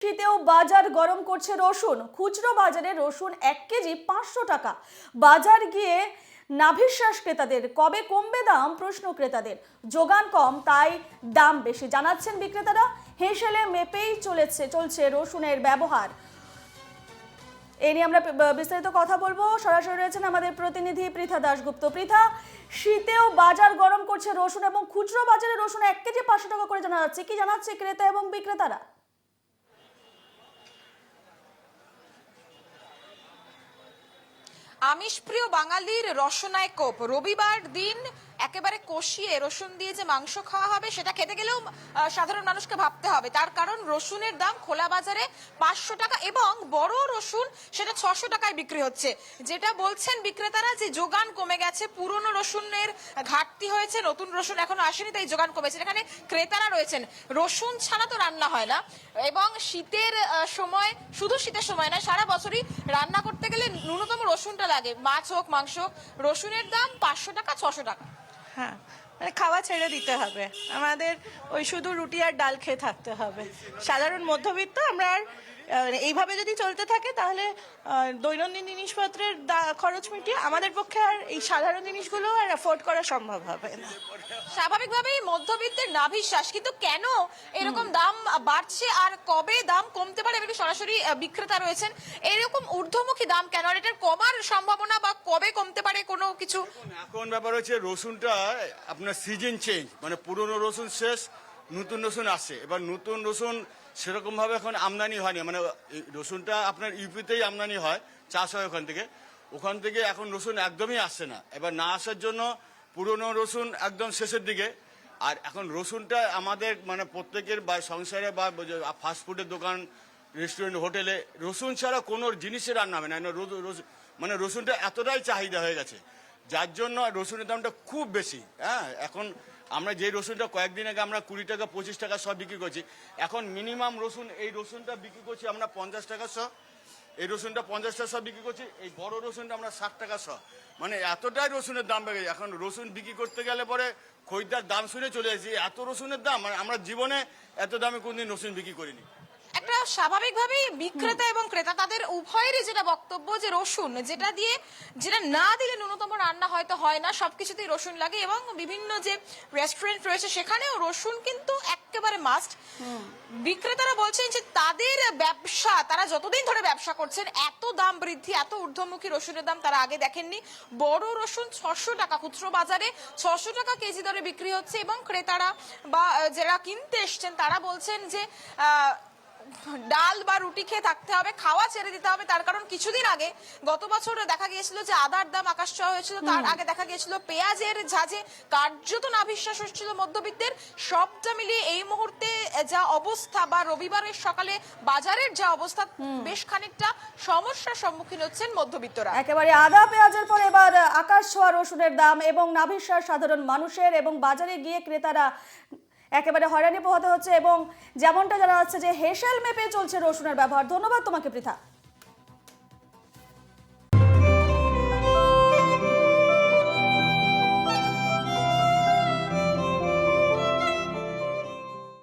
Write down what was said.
শীতেও বাজার গরম করছে রসুন। খুচরো বাজারে রসুন 1 কেজি 500 টাকা। বাজার গিয়ে নাভিশ্বাস ক্রেতাদের। কবে কমবে দাম, প্রশ্ন ক্রেতাদের। যোগান কম, তাই দাম বেশি, জানাচ্ছেন বিক্রেতারা। হেঁসেলে মেপেই চলছে রসুনের ব্যবহার। এই নিয়ে আমরা বিস্তারিত কথা বলবো। সরাসরি রয়েছেন আমাদের প্রতিনিধি পৃথা দাশগুপ্ত। পৃথা, শীতেও বাজার গরম করছে রসুন এবং খুচরো বাজারে রসুন 1 কেজি 500 টাকা করে জানা যাচ্ছে। কি জানাচ্ছে ক্রেতা এবং বিক্রেতারা? আমিষপ্রিয় বাঙালির রসনায় কোপ। রবিবার দিন একেবারে কষিয়ে রসুন দিয়ে যে মাংস খাওয়া হবে সেটা খেতে গেলেও সাধারণ মানুষকে ভাবতে হবে, তার কারণ রসুনের দাম খোলা বাজারে 500 টাকা এবং বড় রসুন সেটা 600 টাকায় বিক্রি হচ্ছে। যেটা বলছেন বিক্রেতারা যে যোগান কমে গেছে, পুরনো রসুনের ঘাটতি হয়েছে, নতুন রসুন এখনো আসেনি, তাই যোগান কমেছে। এখানে ক্রেতারা রয়েছেন। রসুন ছাড়া তো রান্না হয় না এবং শীতের সময়, শুধু শীতের সময় না, সারা বছরই রান্না করতে গেলে ন্যূনতম রসুনটা লাগে। মাছ হোক মাংস হোক, রসুনের দাম 500 টাকা 600 টাকা। হ্যাঁ, মানে খাওয়া ছেড়ে দিতে হবে, আমাদের ওই শুধু রুটি আর ডাল খেয়ে থাকতে হবে। সাধারণ মধ্যবিত্ত আমরা আর এইভাবে যদি চলতে থাকে তাহলে দৈনন্দিন জিনিসপত্রের খরচ মিটিয়ে আমাদের পক্ষে আর এই সাধারণ জিনিসগুলো আর অ্যাফোর্ড করা সম্ভব হবে না। স্বাভাবিকভাবেই মধ্যবিত্তের নাভিশ্বাস, কিন্তু কেন এরকম দাম বাড়ছে আর কবে দাম কমতে পারে? একটু সরাসরি বিক্রেতা রয়েছেন। এরকম ঊর্ধ্বমুখী দাম কেন, আর এটার কমার সম্ভাবনা বা কবে কমতে পারে কোনো কিছু? এখন ব্যাপার হচ্ছে রসুনটা আপনার সিজন চেঞ্জ, মানে পুরনো রসুন শেষ, নতুন রসুন আসে। এবার নতুন রসুন সেরকম ভাবে এখন আমদানি হয়নি, মানে রসুনটা আপনার ইউপিতেই আমদানি হয়, চাষ হয় ওখান থেকে এখন রসুন একদমই আসছে না। এবার না আসার জন্য পুরনো রসুন একদম শেষের দিকে। আর এখন রসুনটা আমাদের মানে প্রত্যেকের বা সংসারে বা ফাস্টফুডের দোকান, রেস্টুরেন্ট, হোটেলে রসুন ছাড়া কোনো জিনিসের রান্না হবে না। মানে রসুনটা এতটাই চাহিদা হয়ে গেছে, যার জন্য রসুনের দামটা খুব বেশি। হ্যাঁ, এখন আমরা যে রসুনটা কয়েকদিন আগে আমরা 20 টাকা 25 টাকা সব বিক্রি করছি, এখন মিনিমাম রসুন এই রসুনটা বিক্রি করছি আমরা 50 টাকা শ। এই রসুনটা 50 টাকা শ বিক্রি করছি, এই বড় রসুনটা আমরা 60 টাকা শ। মানে এতটাই রসুনের দাম বেড়ে গেছে। এখন রসুন বিক্রি করতে গেলে পরে খরিদ্দার দাম শুনে চলে যাচ্ছে, এত রসুনের দাম, মানে আমরা জীবনে এত দামে কোনদিন রসুন বিক্রি করিনি। একটা স্বাভাবিকভাবেই বিক্রেতা এবং ক্রেতা তাদের উভয়েরই যেটা বক্তব্য যে রসুন যেটা না দিলে ন্যূনতম রান্না হয়তো হয় না, সবকিছুতেই রসুন লাগে এবং বিভিন্ন যে রেস্টুরেন্ট রয়েছে সেখানেও রসুন কিন্তু একেবারে মাস্ট। বিক্রেতারা বলছেন যে তাদের ব্যবসা, তারা যতদিন ধরে ব্যবসা করছেন, এত দাম বৃদ্ধি, এত ঊর্ধ্বমুখী রসুনের দাম তারা আগে দেখেননি। বড় রসুন 600 টাকা, খুচরো বাজারে 600 টাকা কেজি দরে বিক্রি হচ্ছে এবং ক্রেতারা বা যারা কিনতে এসছেন তারা বলছেন যে ডাল বা রুটি খেয়ে থাকতে হবে, খাওয়া ছেড়ে দিতে হবে। তার কারণ কিছুদিন আগে গত বছর দেখা গিয়েছিল যে আদার দাম আকাশ ছোঁয়া হয়েছিল, তার আগে দেখা গিয়েছিল পেঁয়াজের ঝাঁঝে কার্যত নাভিশ্বাস হচ্ছিল মধ্যবিত্তের। সবটা মিলিয়ে এই মুহূর্তে যা অবস্থা বা রবিবারের সকালে বাজারের যা অবস্থা, বেশ খানিকটা সমস্যার সম্মুখীন হচ্ছেন মধ্যবিত্তরা। একেবারে আদা পেঁয়াজের পর এবার আকাশ ছোঁয়া রসুনের দাম এবং নাভিশ্বাস সাধারণ মানুষের, এবং বাজারে গিয়ে ক্রেতারা একেবারে হয়রানি পোহাতে হচ্ছে এবং যেমনটা জানা যাচ্ছে যে হেঁসেল মেপে চলছে রসুনের ব্যবহার। ধন্যবাদ তোমাকে পৃথা।